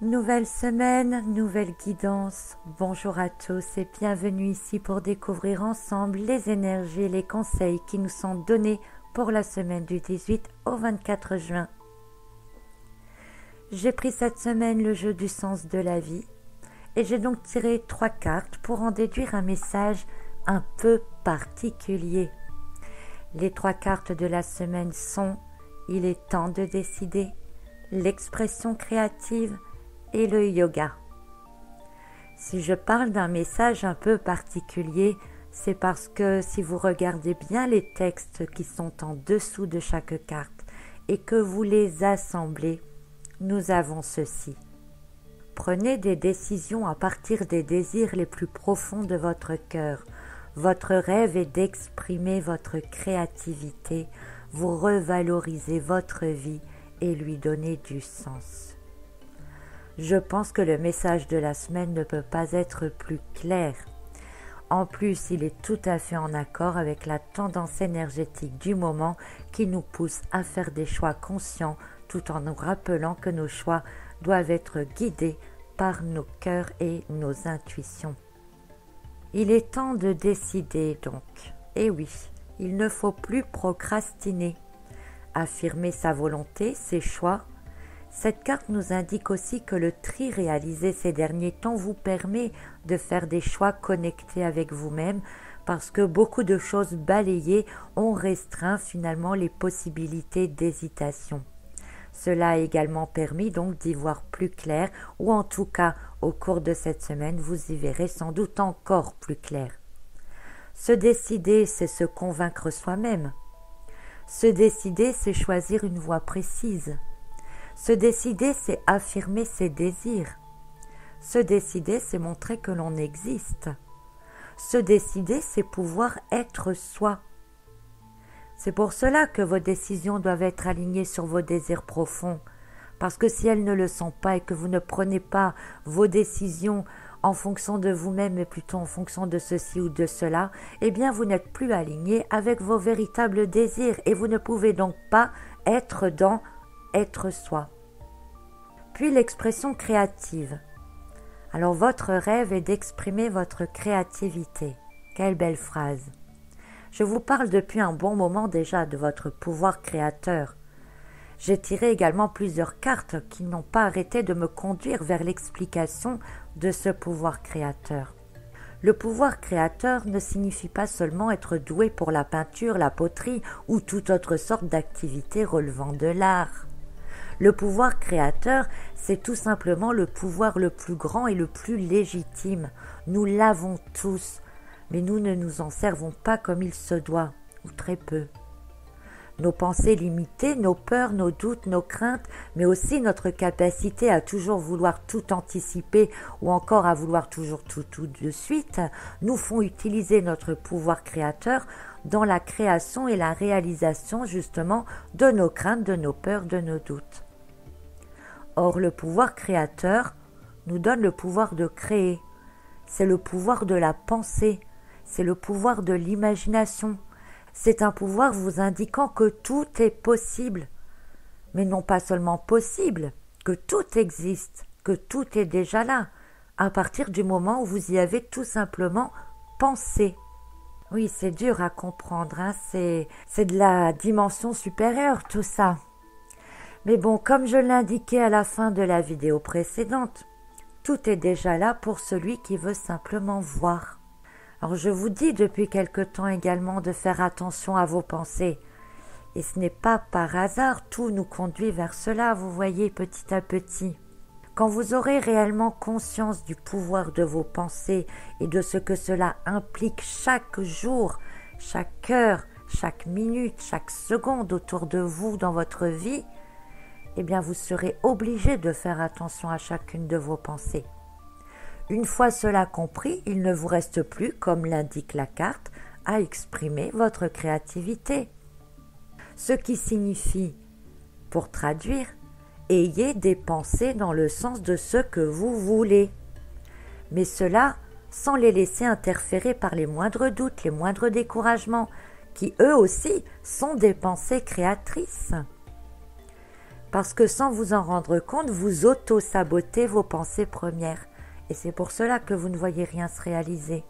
Nouvelle semaine, nouvelle guidance. Bonjour à tous et bienvenue ici pour découvrir ensemble les énergies et les conseils qui nous sont donnés pour la semaine du 18 au 24 juin. J'ai pris cette semaine le jeu du sens de la vie et j'ai donc tiré 3 cartes pour en déduire un message un peu particulier. Les 3 cartes de la semaine sont « Il est temps de décider », l'expression créative et le yoga. Si je parle d'un message un peu particulier, c'est parce que si vous regardez bien les textes qui sont en dessous de chaque carte et que vous les assemblez, nous avons ceci. Prenez des décisions à partir des désirs les plus profonds de votre cœur. Votre rêve est d'exprimer votre créativité, vous revaloriser votre vie et lui donner du sens. Je pense que le message de la semaine ne peut pas être plus clair. En plus, il est tout à fait en accord avec la tendance énergétique du moment qui nous pousse à faire des choix conscients tout en nous rappelant que nos choix doivent être guidés par nos cœurs et nos intuitions. Il est temps de décider donc. Et oui, il ne faut plus procrastiner. Affirmer sa volonté, ses choix. Cette carte nous indique aussi que le tri réalisé ces derniers temps vous permet de faire des choix connectés avec vous-même parce que beaucoup de choses balayées ont restreint finalement les possibilités d'hésitation. Cela a également permis donc d'y voir plus clair ou en tout cas au cours de cette semaine vous y verrez sans doute encore plus clair. Se décider, c'est se convaincre soi-même. Se décider, c'est choisir une voie précise. Se décider, c'est affirmer ses désirs. Se décider, c'est montrer que l'on existe. Se décider, c'est pouvoir être soi. C'est pour cela que vos décisions doivent être alignées sur vos désirs profonds. Parce que si elles ne le sont pas et que vous ne prenez pas vos décisions en fonction de vous-même, mais plutôt en fonction de ceci ou de cela, eh bien vous n'êtes plus aligné avec vos véritables désirs et vous ne pouvez donc pas être dans être soi. Puis l'expression créative. Alors votre rêve est d'exprimer votre créativité. Quelle belle phrase. Je vous parle depuis un bon moment déjà de votre pouvoir créateur. J'ai tiré également plusieurs cartes qui n'ont pas arrêté de me conduire vers l'explication de ce pouvoir créateur. Le pouvoir créateur ne signifie pas seulement être doué pour la peinture, la poterie ou toute autre sorte d'activité relevant de l'art. Le pouvoir créateur, c'est tout simplement le pouvoir le plus grand et le plus légitime. Nous l'avons tous, mais nous ne nous en servons pas comme il se doit, ou très peu. Nos pensées limitées, nos peurs, nos doutes, nos craintes, mais aussi notre capacité à toujours vouloir tout anticiper ou encore à vouloir toujours tout de suite, nous font utiliser notre pouvoir créateur dans la création et la réalisation justement de nos craintes, de nos peurs, de nos doutes. Or, le pouvoir créateur nous donne le pouvoir de créer. C'est le pouvoir de la pensée, c'est le pouvoir de l'imagination. C'est un pouvoir vous indiquant que tout est possible, mais non pas seulement possible, que tout existe, que tout est déjà là, à partir du moment où vous y avez tout simplement pensé. Oui, c'est dur à comprendre, hein, c'est de la dimension supérieure tout ça. Mais bon, comme je l'indiquais à la fin de la vidéo précédente, tout est déjà là pour celui qui veut simplement voir. Alors je vous dis depuis quelque temps également de faire attention à vos pensées. Et ce n'est pas par hasard, tout nous conduit vers cela, vous voyez, petit à petit. Quand vous aurez réellement conscience du pouvoir de vos pensées et de ce que cela implique chaque jour, chaque heure, chaque minute, chaque seconde autour de vous dans votre vie, eh bien vous serez obligé de faire attention à chacune de vos pensées. Une fois cela compris, il ne vous reste plus, comme l'indique la carte, à exprimer votre créativité. Ce qui signifie, pour traduire, ayez des pensées dans le sens de ce que vous voulez. Mais cela sans les laisser interférer par les moindres doutes, les moindres découragements, qui eux aussi sont des pensées créatrices. Parce que sans vous en rendre compte, vous auto-sabotez vos pensées premières. Et c'est pour cela que vous ne voyez rien se réaliser.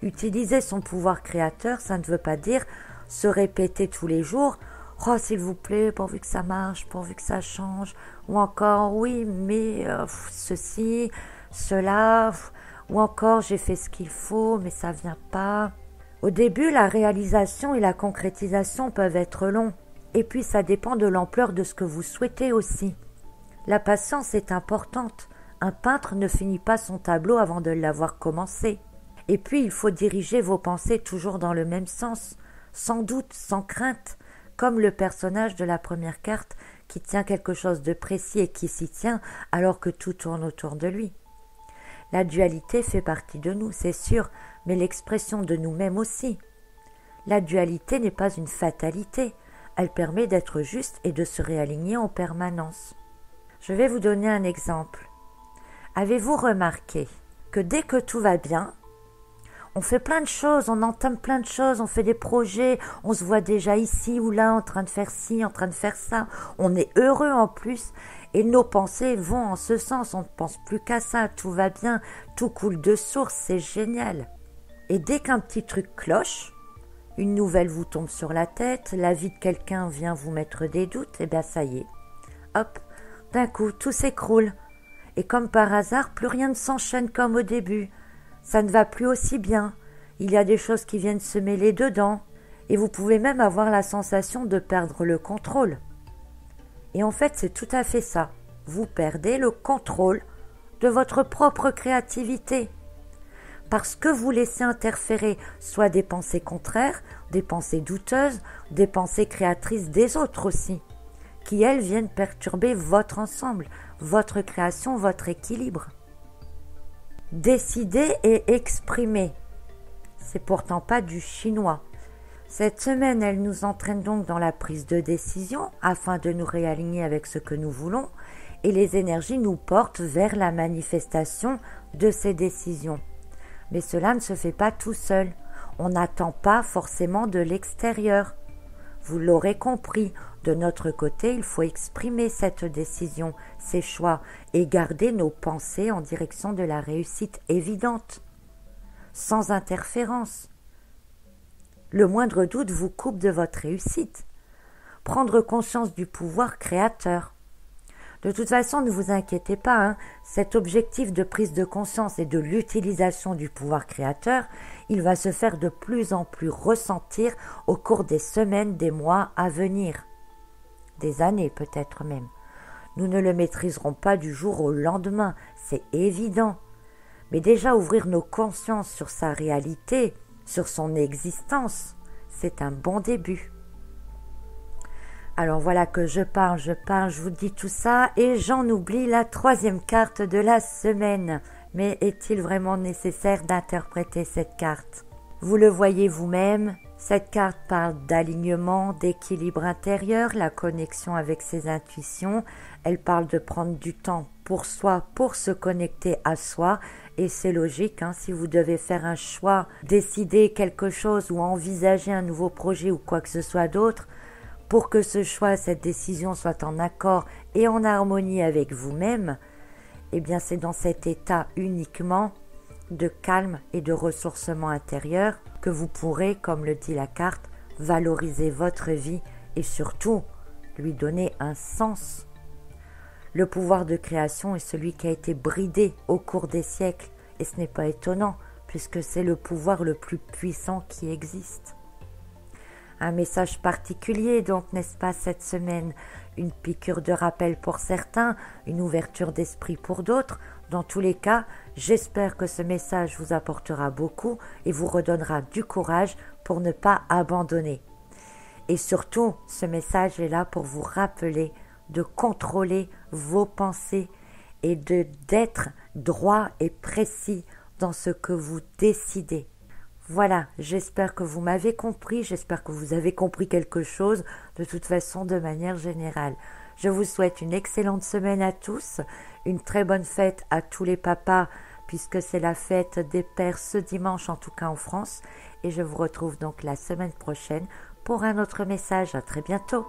Utiliser son pouvoir créateur, ça ne veut pas dire se répéter tous les jours « Oh, s'il vous plaît, pourvu que ça marche, pourvu que ça change » ou encore « Oui, mais ceci, cela » ou encore « J'ai fait ce qu'il faut, mais ça vient pas ». Au début, la réalisation et la concrétisation peuvent être longs. Et puis, ça dépend de l'ampleur de ce que vous souhaitez aussi. La patience est importante. Un peintre ne finit pas son tableau avant de l'avoir commencé. Et puis, il faut diriger vos pensées toujours dans le même sens, sans doute, sans crainte, comme le personnage de la première carte qui tient quelque chose de précis et qui s'y tient alors que tout tourne autour de lui. La dualité fait partie de nous, c'est sûr, mais l'expression de nous-mêmes aussi. La dualité n'est pas une fatalité, elle permet d'être juste et de se réaligner en permanence. Je vais vous donner un exemple. Avez-vous remarqué que dès que tout va bien, on fait plein de choses, on entame plein de choses, on fait des projets, on se voit déjà ici ou là en train de faire ci, en train de faire ça, on est heureux en plus et nos pensées vont en ce sens, on ne pense plus qu'à ça, tout va bien, tout coule de source, c'est génial. Et dès qu'un petit truc cloche, une nouvelle vous tombe sur la tête, la vie de quelqu'un vient vous mettre des doutes, et bien ça y est, hop, d'un coup tout s'écroule. Et comme par hasard, plus rien ne s'enchaîne comme au début. Ça ne va plus aussi bien, il y a des choses qui viennent se mêler dedans, et vous pouvez même avoir la sensation de perdre le contrôle. Et en fait, c'est tout à fait ça, vous perdez le contrôle de votre propre créativité, parce que vous laissez interférer soit des pensées contraires, des pensées douteuses, des pensées créatrices des autres aussi, qui elles viennent perturber votre ensemble, votre création, votre équilibre. Décider et exprimer. C'est pourtant pas du chinois. Cette semaine, elle nous entraîne donc dans la prise de décision afin de nous réaligner avec ce que nous voulons et les énergies nous portent vers la manifestation de ces décisions. Mais cela ne se fait pas tout seul. On n'attend pas forcément de l'extérieur. Vous l'aurez compris, de notre côté, il faut exprimer cette décision, ces choix, et garder nos pensées en direction de la réussite évidente, sans interférence. Le moindre doute vous coupe de votre réussite. Prendre conscience du pouvoir créateur. De toute façon, ne vous inquiétez pas, cet objectif de prise de conscience et de l'utilisation du pouvoir créateur, il va se faire de plus en plus ressentir au cours des semaines, des mois à venir. Des années peut-être même. Nous ne le maîtriserons pas du jour au lendemain, c'est évident. Mais déjà ouvrir nos consciences sur sa réalité, sur son existence, c'est un bon début. Alors voilà que je parle, je vous dis tout ça et j'en oublie la troisième carte de la semaine. Mais est-il vraiment nécessaire d'interpréter cette carte ? Vous le voyez vous-même, cette carte parle d'alignement, d'équilibre intérieur, la connexion avec ses intuitions. Elle parle de prendre du temps pour soi, pour se connecter à soi. Et c'est logique, si vous devez faire un choix, décider quelque chose ou envisager un nouveau projet ou quoi que ce soit d'autre, pour que ce choix, cette décision soit en accord et en harmonie avec vous-même, eh bien c'est dans cet état uniquement de calme et de ressourcement intérieur que vous pourrez, comme le dit la carte, valoriser votre vie et surtout lui donner un sens. Le pouvoir de création est celui qui a été bridé au cours des siècles et ce n'est pas étonnant puisque c'est le pouvoir le plus puissant qui existe. Un message particulier donc, n'est-ce pas, cette semaine? Une piqûre de rappel pour certains, une ouverture d'esprit pour d'autres. Dans tous les cas, j'espère que ce message vous apportera beaucoup et vous redonnera du courage pour ne pas abandonner. Et surtout, ce message est là pour vous rappeler de contrôler vos pensées et d'être droit et précis dans ce que vous décidez. Voilà, j'espère que vous m'avez compris, j'espère que vous avez compris quelque chose, de toute façon, de manière générale. Je vous souhaite une excellente semaine à tous, une très bonne fête à tous les papas, puisque c'est la fête des pères ce dimanche, en tout cas en France, et je vous retrouve donc la semaine prochaine pour un autre message. À très bientôt.